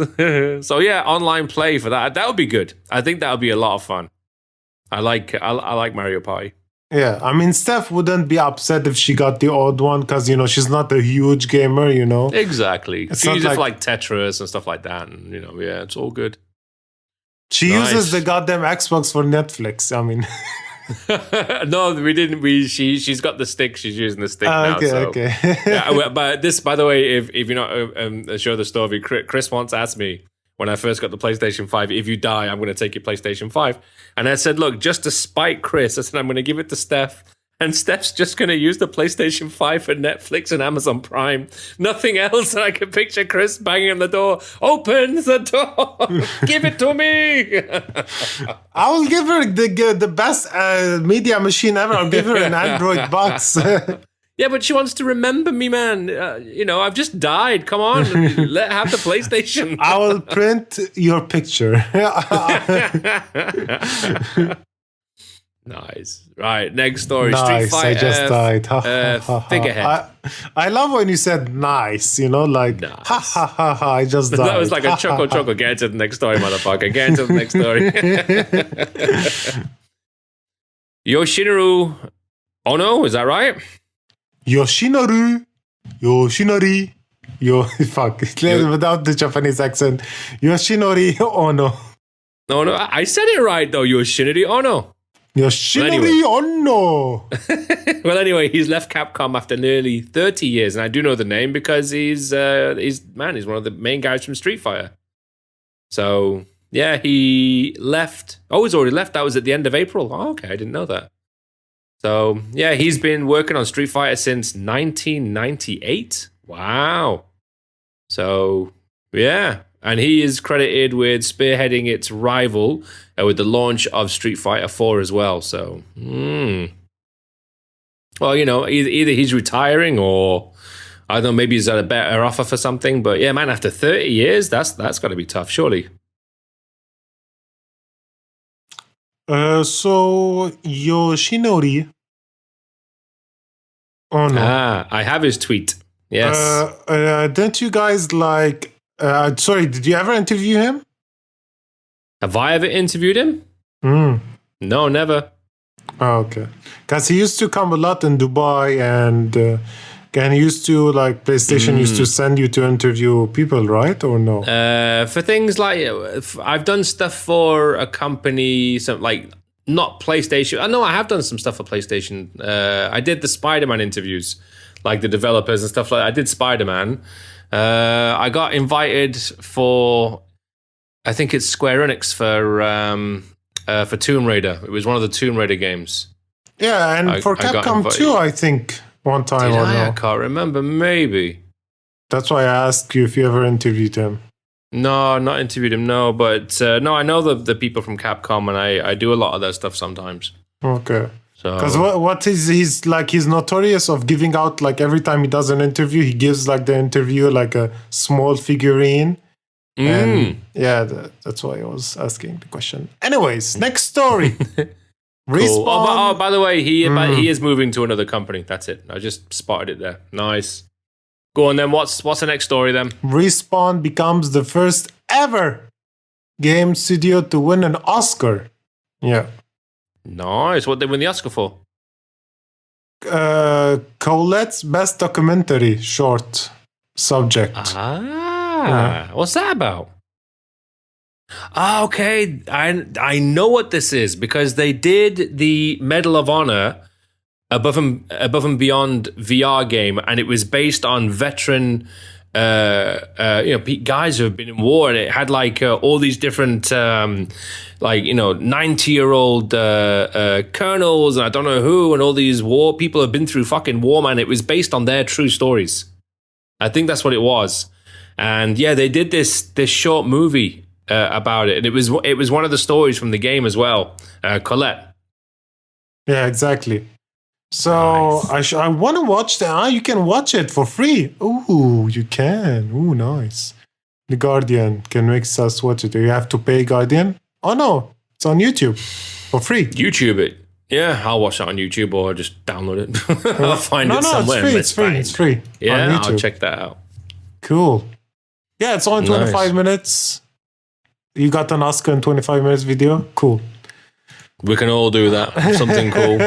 So yeah, online play for that. That would be good. I think that would be a lot of fun. I like Mario Party. Yeah, I mean, Steph wouldn't be upset if she got the old one because, she's not a huge gamer, Exactly. It's she not uses like Tetris and stuff like that. And, yeah, it's all good. She uses the goddamn Xbox for Netflix. I mean... No, we didn't. She's got the stick. She's using the stick now. Okay. Yeah, but this, by the way, if you're not sure the story, Chris once asked me when I first got the PlayStation 5, if you die, I'm going to take your PlayStation 5. And I said, look, just to spite Chris, I said, I'm going to give it to Steph. And Steph's just going to use the PlayStation 5 for Netflix and Amazon Prime. Nothing else. And I can picture Chris banging on the door. Open the door. Give it to me. I will give her the best media machine ever. I'll give her an Android box. Yeah, but she wants to remember me, man. I've just died. Come on, let have the PlayStation. I will print your picture. Nice. Right, next story. Nice, Street Fighter. I just died. Figurehead. I love when you said nice, like, Nice. ha ha ha ha, I just died. That was like a choco. Get into the next story, motherfucker. Get into the next story. Yoshinori Ono, is that right? Yoshinori. Fuck, without the Japanese accent. Yoshinori Ono. No, I said it right, though. Yoshinori Ono. Yoshinori Ono. Well, anyway, he's left Capcom after nearly 30 years, and I do know the name because he's one of the main guys from Street Fighter. So, yeah, he left. Oh, he's already left. That was at the end of April. Oh, okay, I didn't know that. So, yeah, he's been working on Street Fighter since 1998. Wow. So, yeah. And he is credited with spearheading its rival with the launch of Street Fighter 4 as well. So, well, either he's retiring or, I don't know, maybe he's at a better offer for something. But yeah, man, after 30 years, that's got to be tough, surely. So Yoshinori Ono. I have his tweet. Yes. Don't you guys like... sorry, did you ever interview him? Have I ever interviewed him? No, never. Oh, okay. Because he used to come a lot in Dubai, and he used to, like, PlayStation used to send you to interview people, right? Or no? For things like, I've done stuff for a company, not PlayStation. I know I have done some stuff for PlayStation. I did the Spider-Man interviews, like the developers and stuff like that. I did Spider-Man. I got invited for, I think it's Square Enix for Tomb Raider. It was one of the Tomb Raider games. Yeah, and for Capcom too, I think, one time or no. I can't remember, maybe. That's why I asked you if you ever interviewed him. No, not interviewed him, no. But no, I know the people from Capcom, and I do a lot of their stuff sometimes. Okay. Because So what is he's notorious of giving out, like, every time he does an interview, he gives, like, the interviewer like a small figurine. And yeah, that's why I was asking the question. Anyways, next story. Cool. Oh, by the way, he is moving to another company. That's it. I just spotted it there. Nice. Go on then. What's the next story then? Respawn becomes the first ever game studio to win an Oscar. Yeah. Nice. What they win the Oscar for? Colette's best documentary short subject. What's that about? Ah, okay. I know what this is because they did the Medal of Honor above and beyond VR game, and it was based on veteran guys who have been in war, and it had like all these different 90-year-old colonels, and I don't know who, and all these war people have been through fucking war, man. It was based on their true stories. I think that's what it was. And yeah, they did this short movie about it, and it was one of the stories from the game as well, Colette. Yeah, exactly. So nice. I want to watch that. You can watch it for free. Ooh, you can. Ooh, nice. The Guardian can make us watch it. Do you have to pay Guardian? Oh no, it's on YouTube for free. YouTube it. Yeah, I'll watch that on YouTube or just download it. I'll find it somewhere. It's free. It's free. Yeah, I'll check that out. Cool. Yeah, it's only 25 minutes. You got an Oscar in 25 minutes video? Cool. We can all do that. Something cool.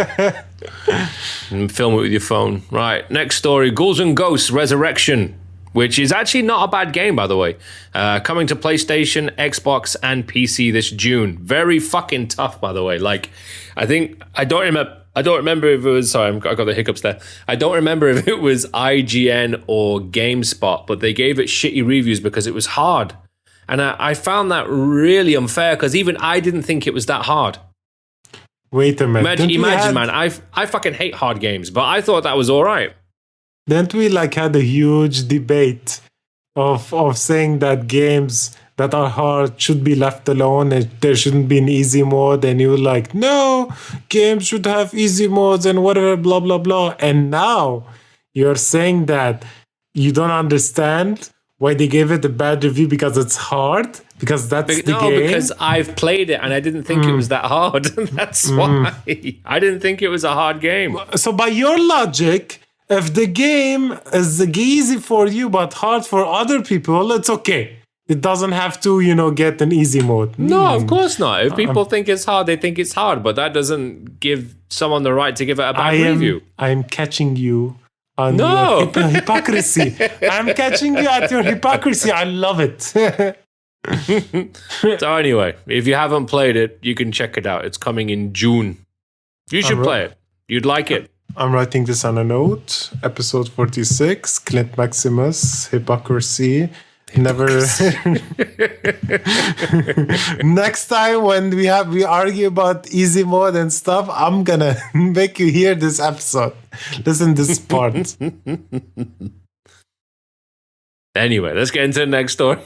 And film it with your phone. Right, next story. Ghouls and Ghosts Resurrection, which is actually not a bad game, by the way. Coming to PlayStation, Xbox, and PC this June. Very fucking tough, by the way. Like, I don't remember if it was... Sorry, I got the hiccups there. I don't remember if it was IGN or GameSpot, but they gave it shitty reviews because it was hard. And I found that really unfair because even I didn't think it was that hard. Wait a minute. Imagine, man. I fucking hate hard games, but I thought that was all right. Didn't we had a huge debate of saying that games that are hard should be left alone and there shouldn't be an easy mode? And you were like, no, games should have easy modes and whatever, blah, blah, blah. And now you're saying that you don't understand why they gave it a bad review because it's hard? Because that's the game? Because I've played it and I didn't think it was that hard. That's why. I didn't think it was a hard game. So by your logic, if the game is easy for you but hard for other people, it's okay. It doesn't have to, get an easy mode. No, of course not. If people think it's hard, they think it's hard. But that doesn't give someone the right to give it a bad review. I'm catching you on your hypocrisy. I'm catching you at your hypocrisy. I love it. So anyway, if you haven't played it, you can check it out. It's coming in June. You should play it. You'd like it. I'm writing this on a note. Episode 46, Clint Maximus, hypocrisy. Never. Next time when we argue about easy mode and stuff, I'm gonna make you hear this episode. Listen to this part. Anyway, let's get into the next story.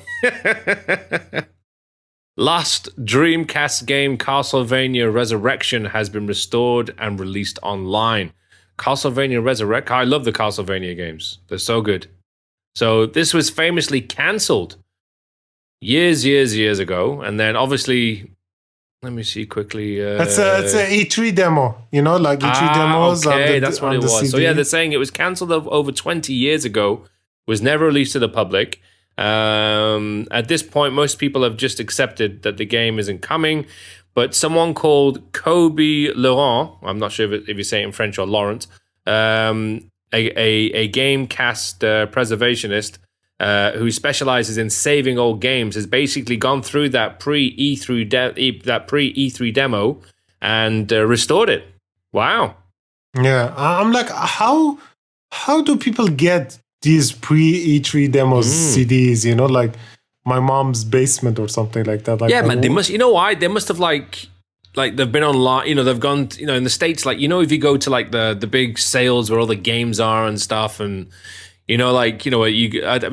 Last Dreamcast game, Castlevania Resurrection, has been restored and released online. Castlevania Resurrection. I love the Castlevania games. They're so good. So this was famously cancelled years ago, and then obviously, let me see quickly. It's a E3 demo, like E3 demos. Okay, that's what it was. CD. So yeah, they're saying it was cancelled over 20 years ago, was never released to the public. At this point, most people have just accepted that the game isn't coming, but someone called Kobe Laurent, I'm not sure if you say it in French or Laurent, a game cast preservationist who specializes in saving old games, has basically gone through that pre-E3 demo and restored it. Wow. Yeah, I'm like, how do people get these pre-E3 demos CDs? Like my mom's basement or something like that. Like, yeah, man, they must. You know why? They must have like they've been online, they've gone, in the States, if you go to like the big sales where all the games are and stuff, and we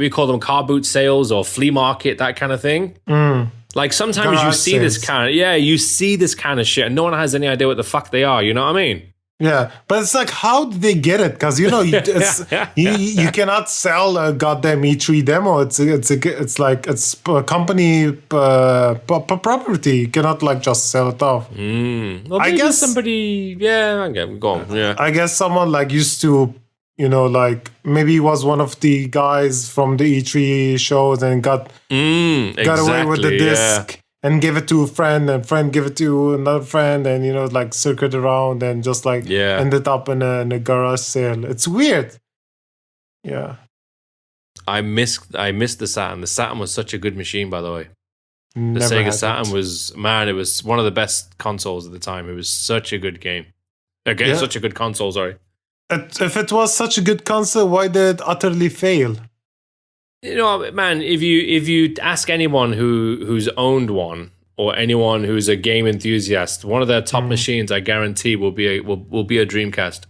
call them car boot sales or flea market, that kind of thing. Like sometimes you see this kind of shit and no one has any idea what the fuck they are, you know what I mean? Yeah, but it's like, how did they get it? Because you cannot sell a goddamn E3 demo. It's a company property. You cannot just sell it off. Well, I guess somebody. Yeah, okay, go on. Yeah, I guess someone used to, maybe he was one of the guys from the E3 shows and got away with the disc. Yeah. And give it to a friend, and friend give it to another friend, and circuit around, and just ended up in a garage sale. It's weird. Yeah. I missed the Saturn. The Saturn was such a good machine, by the way. The Never Sega Saturn was one of the best consoles at the time. It was such a good game. Okay, such a good console. Sorry. If it was such a good console, why did it utterly fail? Man, if you ask anyone who's owned one, or anyone who's a game enthusiast, one of their top machines, I guarantee, will be a Dreamcast.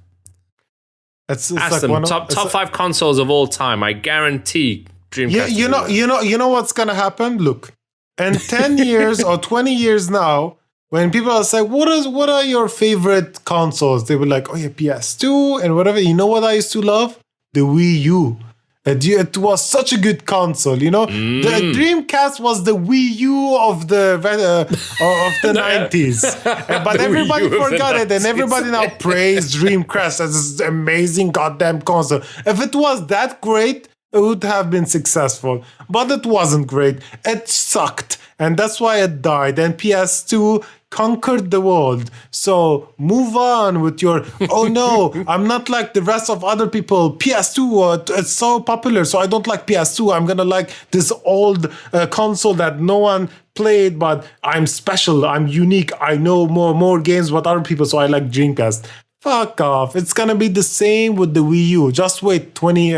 It's ask like them top 5 consoles of all time. I guarantee Dreamcast. You know what's gonna happen? Look, in 10 years or 20 years now, when people are saying, what are your favorite consoles? They were like, oh yeah, PS2 and whatever. You know what I used to love? The Wii U. It was such a good console, The Dreamcast was the Wii U of the 90s. But everybody forgot it, and everybody now praised Dreamcast as this amazing goddamn console. If it was that great, it would have been successful. But it wasn't great. It sucked. And that's why it died. And PS2 conquered the world. So move on with your, oh no, I'm not like the rest of other people. PS2, it's so popular, so I don't like PS2. I'm gonna like this old console that no one played, but I'm special, I'm unique. I know more games with other people, so I like Dreamcast. Fuck off. It's gonna be the same with the Wii U. Just wait 20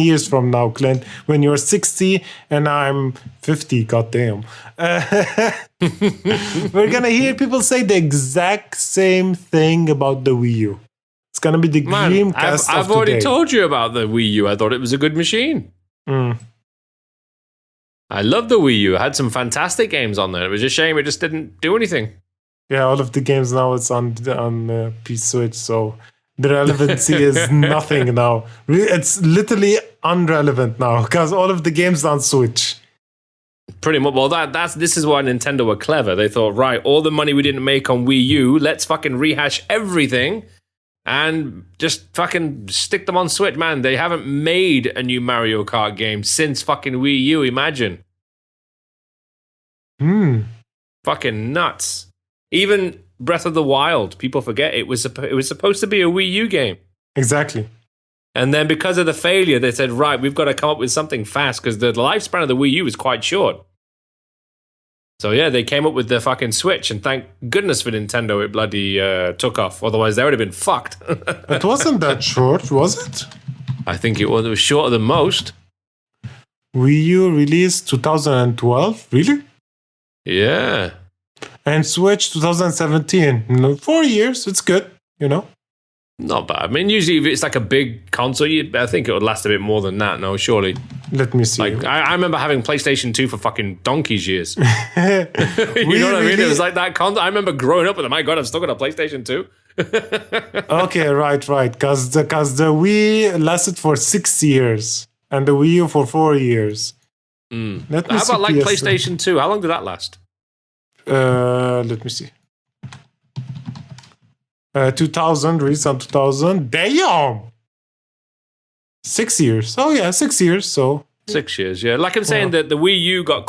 years from now, Clint, when you're 60 and I'm 50, goddamn. We're gonna hear people say the exact same thing about the Wii U. It's gonna be the Dreamcast. I've already told you about the Wii U. I thought it was a good machine. I love the Wii U. It had some fantastic games on there. It was a shame it just didn't do anything. Yeah, all of the games now it's on P Switch, so The relevancy is nothing now. It's literally irrelevant now because all of the games on Switch. Pretty much. Well, this is why Nintendo were clever. They thought, right, all the money we didn't make on Wii U, let's fucking rehash everything and just fucking stick them on Switch. Man, they haven't made a new Mario Kart game since fucking Wii U. Imagine. Fucking nuts. Even Breath of the Wild, people forget it was supposed to be a Wii U game. Exactly. And then because of the failure, they said, right, we've got to come up with something fast because the lifespan of the Wii U is quite short. So yeah, they came up with the fucking Switch, and thank goodness for Nintendo it bloody took off. Otherwise, they would have been fucked. It wasn't that short, was it? I think it was shorter than most. Wii U released 2012? Really? Yeah. And Switch 2017. 4 years, it's good, you know? Not bad. I mean, usually if it's like a big console, I think it would last a bit more than that, no, surely. Let me see. Like, I remember having PlayStation 2 for fucking donkey's years. You know what I mean? It was like that console. I remember growing up with it. My God, I've still got a PlayStation 2. Okay, right. Because the Wii lasted for 6 years and the Wii U for 4 years. How about like PlayStation 2? How long did that last? Let me see. 2000, released on 2000. Damn! 6 years. Oh yeah, 6 years. So 6 years, yeah. Like I'm saying, that the Wii U got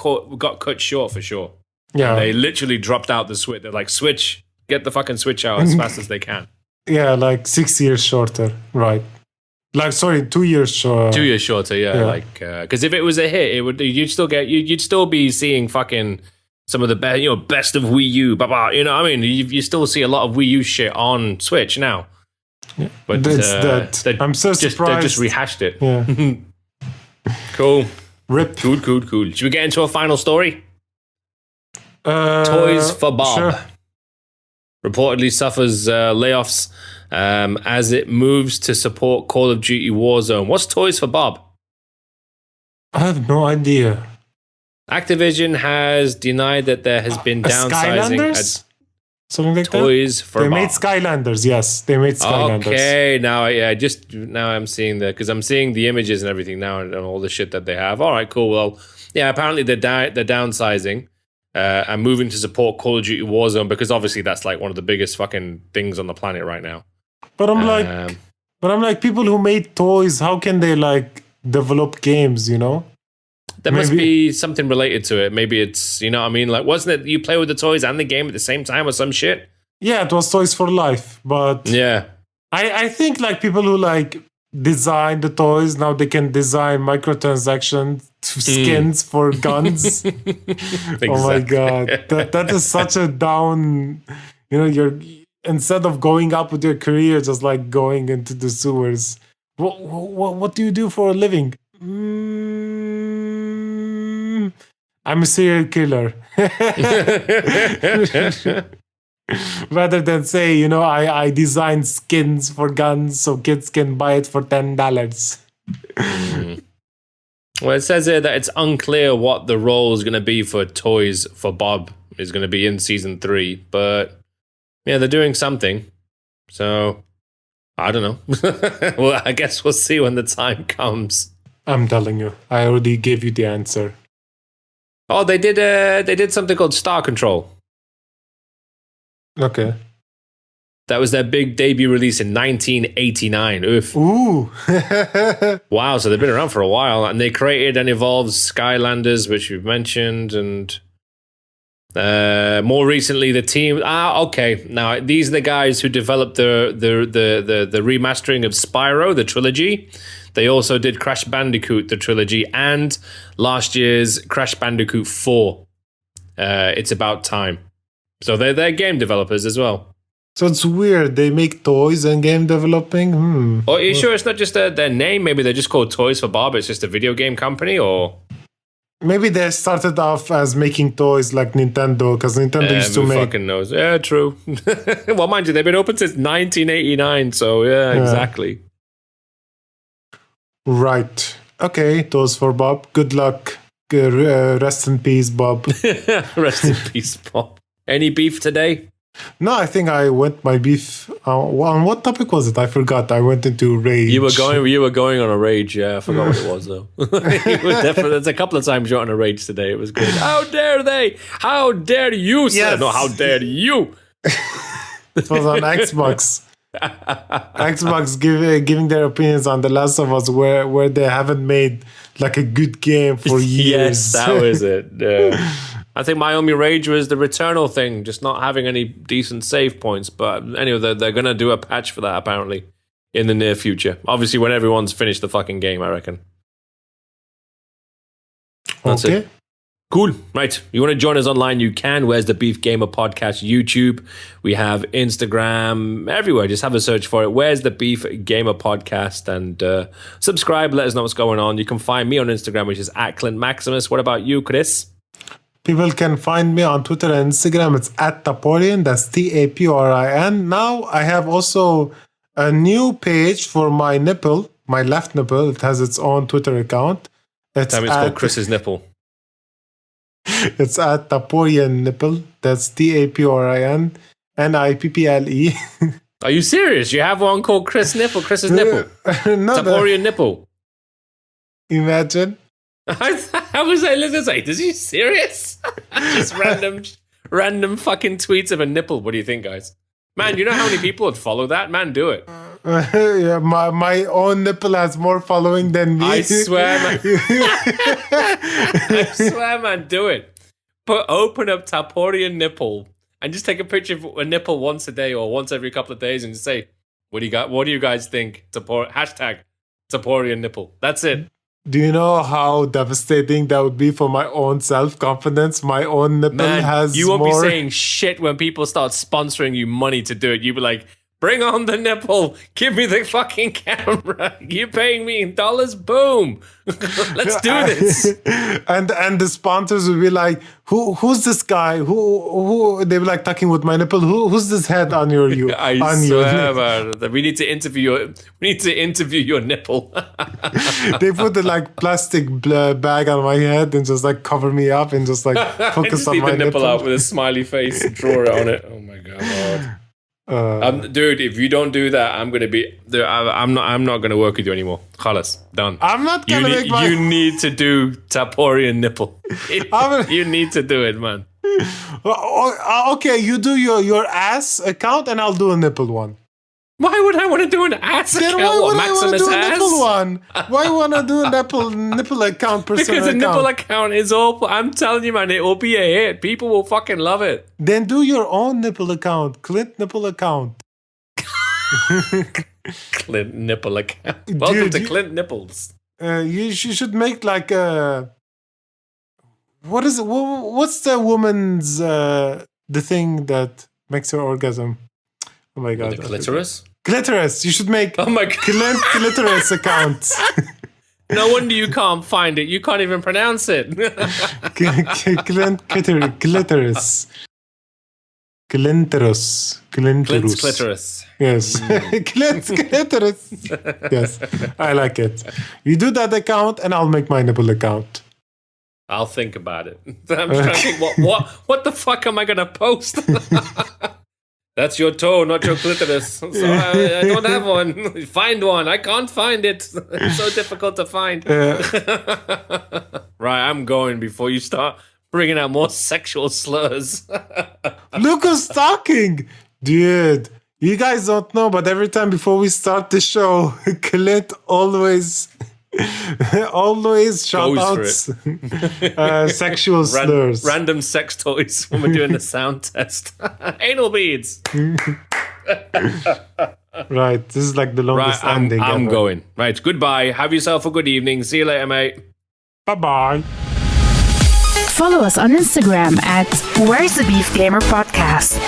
cut short for sure. Yeah, and they literally dropped out the Switch. They're like, Switch, get the fucking Switch out as fast as they can. Yeah, like 6 years shorter, right? Like, sorry, 2 years shorter. 2 years shorter, yeah. Like, because if it was a hit, you'd still be seeing fucking some of the best of Wii U, you know what I mean? You still see a lot of Wii U shit on Switch now. Yeah. But I'm so surprised. They just rehashed it. Yeah. Cool. Rip. Cool. Should we get into a final story? Toys for Bob. Sure. Reportedly suffers layoffs as it moves to support Call of Duty Warzone. What's Toys for Bob? I have no idea. Activision has denied that there has been downsizing at something like Toys for Bob. They Bob. made Skylanders, yes. They made Skylanders. Okay, now I'm seeing because I'm seeing the images and everything now and all the shit that they have. All right, cool. Well, yeah, apparently they're downsizing and moving to support Call of Duty Warzone because obviously that's like one of the biggest fucking things on the planet right now. But I'm like, people who made toys, how can they like develop games, you know? There must be something related to it. Maybe it's, you know what I mean? Like, wasn't it you play with the toys and the game at the same time or some shit? Yeah, it was Toys for Life. But yeah, I think like people who like design the toys, now they can design microtransaction skins for guns. Exactly. Oh my God. That is such a down, you know, you're instead of going up with your career, just like going into the sewers. What do you do for a living? I'm a serial killer. Rather than say, you know, I design skins for guns so kids can buy it for $10. Well, it says here that it's unclear what the role is going to be for Toys for Bob is going to be in season 3, but yeah, they're doing something. So I don't know. Well, I guess we'll see when the time comes. I'm telling you, I already gave you the answer. Oh, they did something called Star Control. Okay. That was their big debut release in 1989. Oof. Ooh. Wow, so they've been around for a while. And they created and evolved Skylanders, which you've mentioned. And more recently, the team... okay. Now, these are the guys who developed the remastering of Spyro, the trilogy. They also did Crash Bandicoot, the trilogy, and last year's Crash Bandicoot 4. It's About Time. So they're game developers as well. So it's weird. They make toys and game developing? Oh, are you sure it's not just their name? Maybe they're just called Toys for Bob. It's just a video game company, or... Maybe they started off as making toys like Nintendo, because Nintendo used to make... Who fucking knows? Yeah, true. Well, mind you, they've been open since 1989, so yeah, exactly. Right. Okay, Toys for Bob. Good luck. Rest in peace, Bob. Rest in peace, Bob. Any beef today? No, I think I went my beef. On what topic was it? I forgot. I went into rage. You were going on a rage. Yeah, I forgot what it was though. There's a couple of times you're on a rage today. It was good. How dare they? How dare you? Yes. No, how dare you? It was on Xbox. Xbox giving their opinions on The Last of Us, where they haven't made like a good game for years. Yes, that was it. I think my only rage was the Returnal thing, just not having any decent save points. But anyway, they're going to do a patch for that apparently in the near future. Obviously, when everyone's finished the fucking game, I reckon. That's it. Cool. Right. You want to join us online? You can. Where's the Beef Gamer Podcast? YouTube. We have Instagram. Everywhere. Just have a search for it. Where's the Beef Gamer Podcast? And subscribe. Let us know what's going on. You can find me on Instagram, which is @ClintMaximus. What about you, Chris? People can find me on Twitter and Instagram. It's @Taporin. That's TAPORIN. Now I have also a new page for my nipple, my left nipple. It has its own Twitter account. It's called Chris's Nipple. It's @Taporin Nipple. That's TAPORIN NIPPLE. Are you serious? You have one called Chris's Nipple. Taporian Nipple. Imagine. I was like, is he serious? Just random fucking tweets of a nipple. What do you think, guys? Man, you know how many people would follow that? Man, do it. Yeah, my own nipple has more following than me. I swear, man. I swear, man, do it. Open up Taporian Nipple and just take a picture of a nipple once a day or once every couple of days and just say, what do you guys think? Hashtag Taporian Nipple. That's it. Do you know how devastating that would be for my own self-confidence? My own nipple has you won't more... be saying shit when people start sponsoring you money to do it. You'll be like, bring on the nipple. Give me the fucking camera. You're paying me in dollars. Boom. Let's do this. And the sponsors will be like, who's this guy? Who they were like talking with my nipple. Who's this head on your I swear, man. We need to interview your nipple. They put the like plastic bag on my head and just like cover me up and just like focus just on leave my the nipple nipple out with a smiley face and draw it on it. Oh my god. Dude, if you don't do that, I'm gonna be. I'm not gonna work with you anymore. Khalas, done. I'm not gonna make my. You need to do Taporian Nipple. You need to do it, man. Okay, you do your ass account, and I'll do a nipple one. Why would I want to do an ass account? Why would I want to do a ass? nipple one? Why want to do a nipple account? Because a nipple account is all. I'm telling you, man, it will be a hit. People will fucking love it. Then do your own nipple account, Clint nipple account. Clint nipple account. Welcome to Clint Nipples. You should make like a. What is it? What's the woman's the thing that makes her orgasm? Oh my god! The clitoris. Clitoris. You should make. Oh my god! Clitoris account. No wonder you can't find it. You can't even pronounce it. Clitoris. Clint's clitoris. Yes. Clint's clitoris. Yes. I like it. You do that account and I'll make my nipple account. I'll think about it. I'm trying to think what the fuck am I gonna post? That's your toe, not your clitoris. So I don't have one. Find one. I can't find it. It's so difficult to find. Right, I'm going before you start bringing out more sexual slurs. Look who's talking. Dude, you guys don't know, but every time before we start the show, Clint always shout outs sexual slurs. Random sex toys when we're doing the sound test. Anal beads. Right, this is like the longest ending. I'm going. Right, goodbye. Have yourself a good evening. See you later, mate. Bye-bye. Follow us on Instagram at Where's the Beef Gamer Podcast.